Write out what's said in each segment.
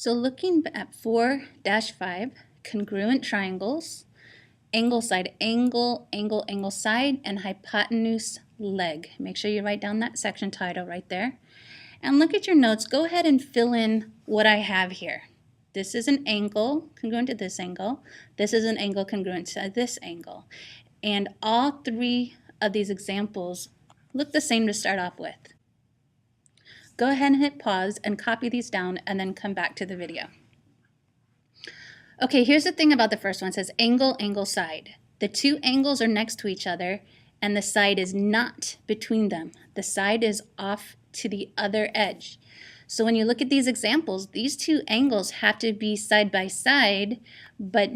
So looking at 4-5, congruent triangles, angle side, angle, angle, angle side, and hypotenuse leg. Make sure you write down that section title right there. And look at your notes. Go ahead and fill in what I have here. This is an angle congruent to this angle. This is an angle congruent to this angle. And all three of these examples look the same to start off with. Go ahead and hit pause and copy these down and then come back to the video. Okay, here's the thing about the first one. It says angle, angle, side. The two angles are next to each other and the side is not between them. The side is off to the other edge. So when you look at these examples, these two angles have to be side by side, but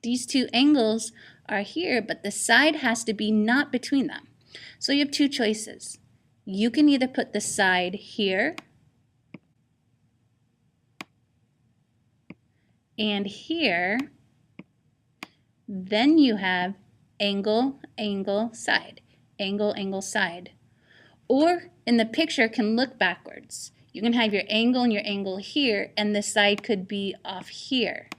these two angles are here, but the side has to be not between them. So you have two choices. You can either put the side here and here, then you have angle, angle, side, angle, angle, side. Or in the picture can look backwards. You can have your angle here, and the side could be off here.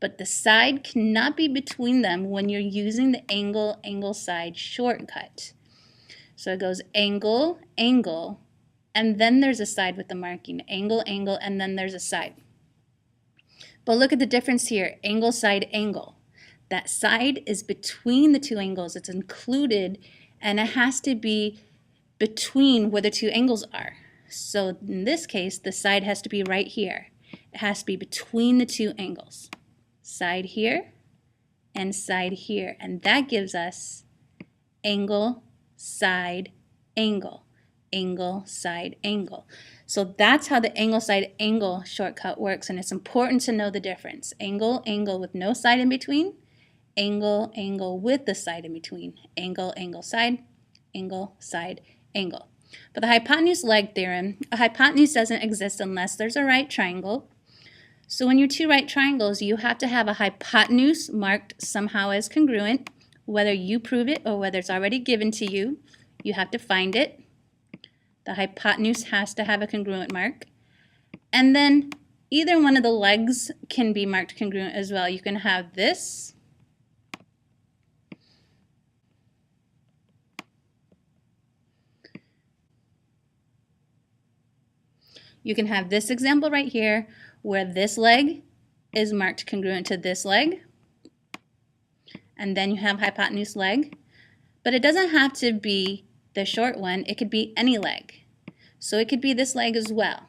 But the side cannot be between them when you're using the angle, angle, side shortcut. So it goes angle, angle, and then there's a side with the marking. Angle, angle, and then there's a side. But look at the difference here, angle, side, angle. That side is between the two angles. It's included, and it has to be between where the two angles are. So in this case, the side has to be right here. It has to be between the two angles. Side here and side here. And that gives us angle, side, angle. Angle, side, angle. So that's how the angle, side, angle shortcut works. And it's important to know the difference. Angle, angle with no side in between. Angle, angle with the side in between. Angle, angle, side, angle, side, angle. For the hypotenuse leg theorem, a hypotenuse doesn't exist unless there's a right triangle. So when your two right triangles, you have to have a hypotenuse marked somehow as congruent, whether you prove it or whether it's already given to you. You have to find it. The hypotenuse has to have a congruent mark. And then either one of the legs can be marked congruent as well. You can have this. You can have this example right here where this leg is marked congruent to this leg. And then you have hypotenuse leg. But it doesn't have to be the short one. It could be any leg. So it could be this leg as well.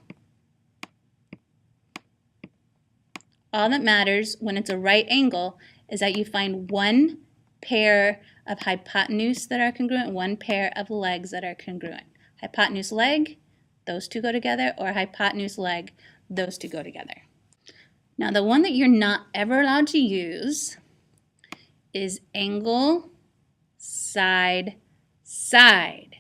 All that matters when it's a right angle is that you find one pair of hypotenuse that are congruent, one pair of legs that are congruent. Hypotenuse leg, those two go together, or hypotenuse leg, those two go together. Now the one that you're not ever allowed to use is angle, side, side.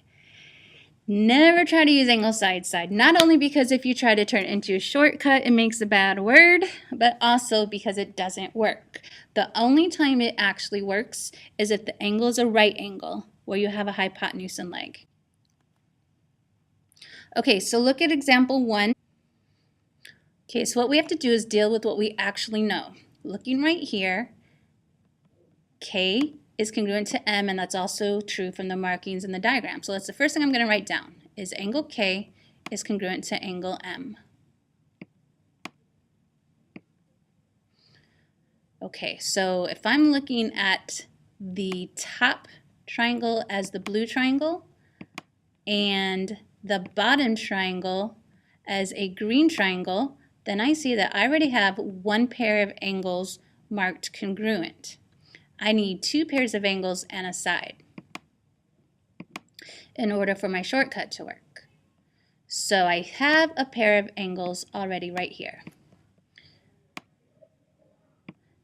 Never try to use angle, side, side. Not only because if you try to turn it into a shortcut, it makes a bad word, but also because it doesn't work. The only time it actually works is if the angle is a right angle, where you have a hypotenuse and leg. Okay, so look at example 1. Okay, so what we have to do is deal with what we actually know. Looking right here, K is congruent to M, and that's also true from the markings in the diagram. So that's the first thing I'm going to write down, is angle K is congruent to angle M. Okay, so if I'm looking at the top triangle as the blue triangle and the bottom triangle as a green triangle, then I see that I already have one pair of angles marked congruent. I need two pairs of angles and a side in order for my shortcut to work. So I have a pair of angles already right here.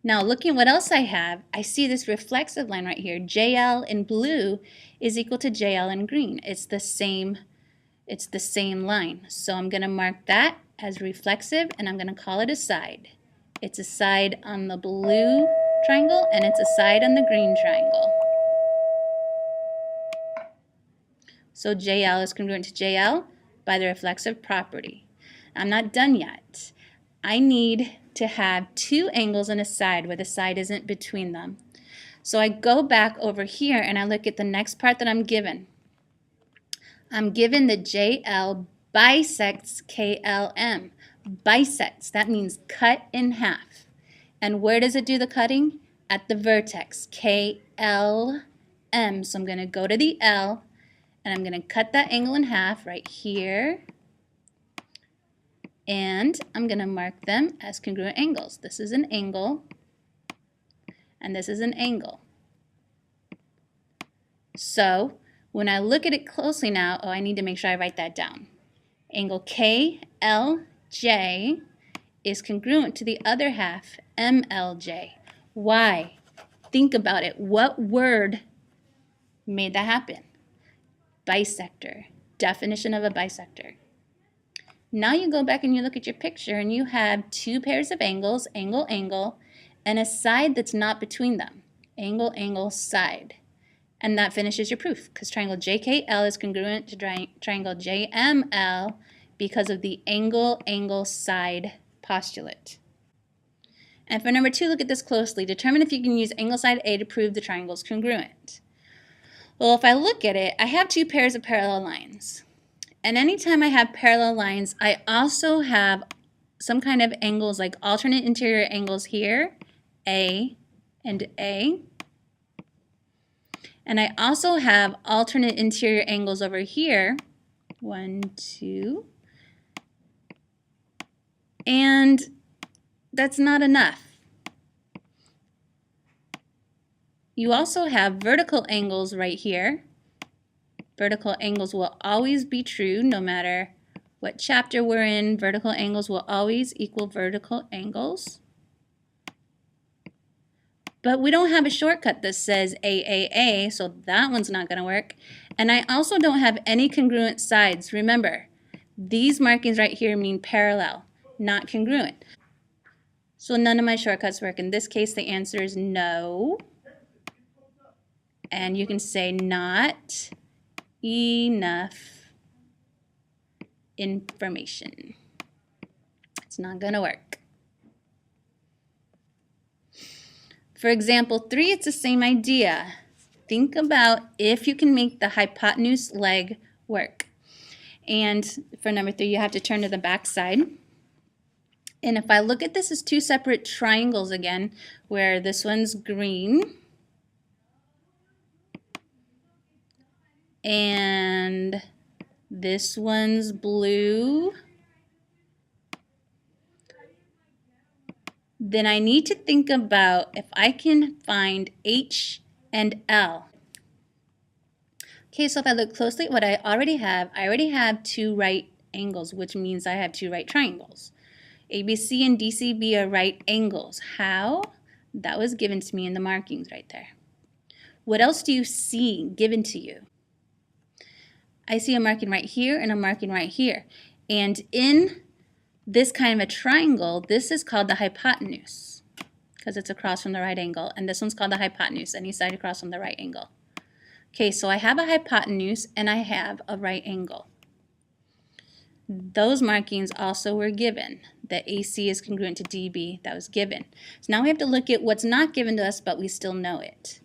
Now looking what else I have, I see this reflexive line right here. JL in blue is equal to JL in green. It's the same line. So I'm going to mark that as reflexive, and I'm going to call it a side. It's a side on the blue triangle, and it's a side on the green triangle. So JL is congruent to JL. by the reflexive property. I'm not done yet. I need to have two angles and a side where the side isn't between them. So I go back over here and I look at the next part that I'm given. I'm given that JL bisects KLM. Bisects, that means cut in half. And where does it do the cutting? At the vertex, KLM. So I'm going to go to the L and I'm going to cut that angle in half right here. And I'm going to mark them as congruent angles. This is an angle and this is an angle. So when I look at it closely now, I need to make sure I write that down. Angle KLJ is congruent to the other half, MLJ. Why? Think about it. What word made that happen? Bisector. Definition of a bisector. Now you go back and you look at your picture and you have two pairs of angles, angle, angle, and a side that's not between them. Angle, angle, side. And that finishes your proof because triangle JKL is congruent to triangle JML because of the angle, angle, side postulate. And for number 2, look at this closely. Determine if you can use angle side A to prove the triangle is congruent. Well, if I look at it, I have two pairs of parallel lines. And anytime I have parallel lines, I also have some kind of angles like alternate interior angles here, A and A. And I also have alternate interior angles over here, 1, 2. And that's not enough. You also have vertical angles right here. Vertical angles will always be true no matter what chapter we're in. Vertical angles will always equal vertical angles. But we don't have a shortcut that says AAA, so that one's not going to work. And I also don't have any congruent sides. Remember, these markings right here mean parallel, not congruent. So none of my shortcuts work. In this case, the answer is no. And you can say not enough information. It's not going to work. For example 3, it's the same idea. Think about if you can make the hypotenuse leg work. And for number 3, you have to turn to the back side. And if I look at this as two separate triangles again, where this one's green and this one's blue, then I need to think about if I can find H and L. Okay, so if I look closely at what I already have two right angles, which means I have two right triangles. ABC and DCB are right angles. How? That was given to me in the markings right there. What else do you see given to you? I see a marking right here and a marking right here. And in this kind of a triangle, this is called the hypotenuse because it's across from the right angle. And this one's called the hypotenuse, any side across from the right angle. Okay, so I have a hypotenuse and I have a right angle. Those markings also were given. The AC is congruent to DB. That was given. So now we have to look at what's not given to us, but we still know it.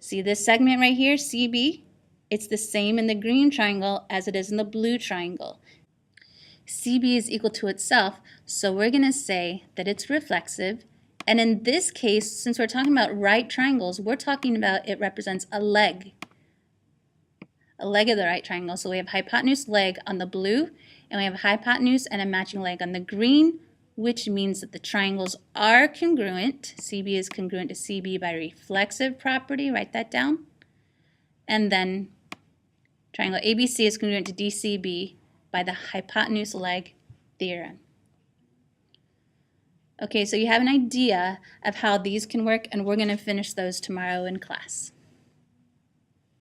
See this segment right here, CB? It's the same in the green triangle as it is in the blue triangle. CB is equal to itself, so we're going to say that it's reflexive. And in this case, since we're talking about right triangles, we're talking about it represents a leg of the right triangle. So we have hypotenuse leg on the blue, and we have hypotenuse and a matching leg on the green, which means that the triangles are congruent. CB is congruent to CB by reflexive property. Write that down. And then triangle ABC is congruent to DCB by the hypotenuse leg theorem. Okay, so you have an idea of how these can work, and we're going to finish those tomorrow in class.